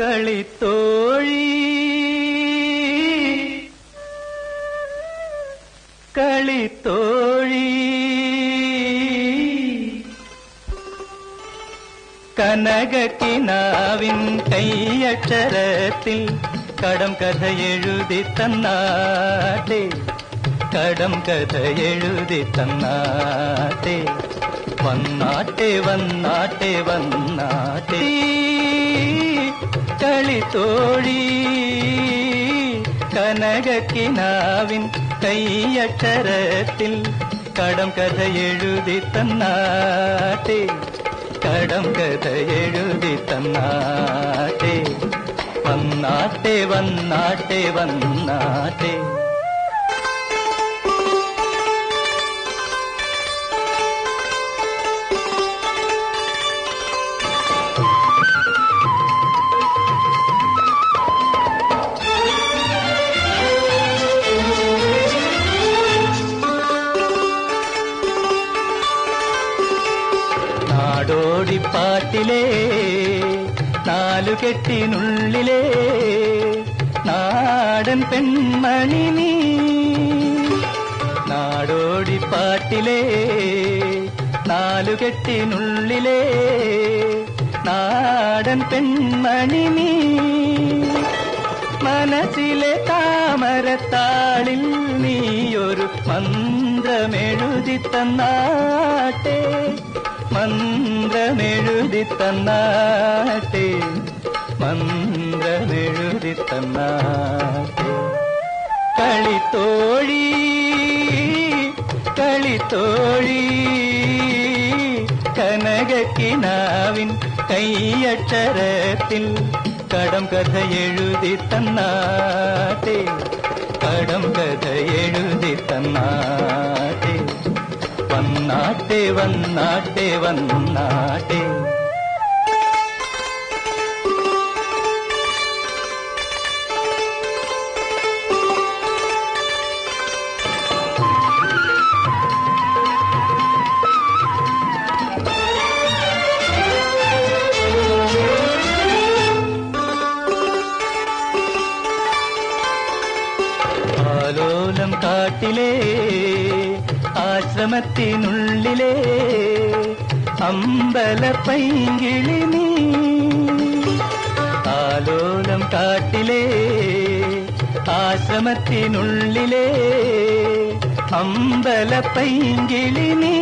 കളിത്തോഴി കളിത്തോഴി കനകക്കിനാവിൻ കൈയക്ഷരത്തിൽ കടം കഥ എഴുതി തന്നാട്ടെ കടം കഥ എഴുതി തന്നാട്ടെ വന്നാട്ടെ വന്നാട്ടെ വന്നാട്ടെ കളിത്തോഴി കനകക്കിനാവിൻ കൈയക്ഷരത്തിൽ കടം കഥ എഴുതി തന്നാട്ടെ കടം കഥ എഴുതി തന്നാട്ടെ വന്നാട്ടെ വന്നാട്ടെ വന്നാട്ടെ നാടോടിപ്പാട്ടിലെ നാലുകെട്ടിനുള്ളിലെ നാടൻ പെൺമണി നീ നാടോടിപ്പാട്ടിലെ നാലുകെട്ടിനുള്ളിലെ നാടൻ പെൺമണി നീ മനസ്സിലെ താമരത്താളിൽ നീയൊരു മന്ത്രമെഴുതി തന്നാട്ടെ മന്ത്രമെഴുതി തന്നാട്ടെ മന്ത്രമെഴുതി തന്നാട്ടെ കളിത്തോഴി കളിത്തോഴി കനകക്കിനാവിൻ കൈയക്ഷരത്തിൽ കടം കഥ എഴുതി തന്നാട്ടെ കടം കഥ എഴുതി തന്നാട്ടെ വന്നാട്ടെ വന്നാട്ടെ വന്നാട്ടെ ആലോലം കാട്ടിലെ ആശ്രമത്തിനുള്ളിലെ അമ്പലപ്പൈങ്കിളി നീ ആലോലം കാട്ടിലെ ആശ്രമത്തിനുള്ളിലെ അമ്പലപ്പൈങ്കിളി നീ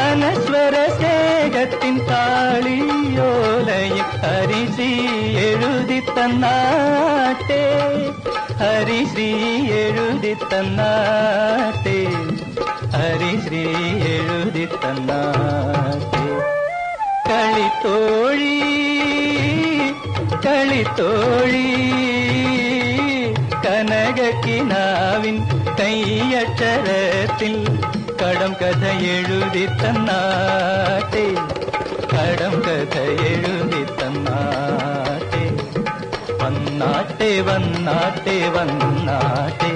അനശ്വര സ്നേഹത്തിൻ താളിയോലയിൽ ഹരിശ്രീ എഴുതി തന്നാട്ടെ ഹരിശ്രീ എഴുതി തന്നാട്ടെ ഹരിശ്രീ എഴുതി തന്നാട്ടെ കളിത്തോഴി കളിത്തോഴി കനകക്കിനാവിൻ കൈയക്ഷരത്തിൽ കടം കഥ എഴുതി തന്നാട്ടെ കടം കഥ എഴുതി തന്നാട്ടെ വന്നാട്ടെ വന്നാട്ടെ വന്നാട്ടെ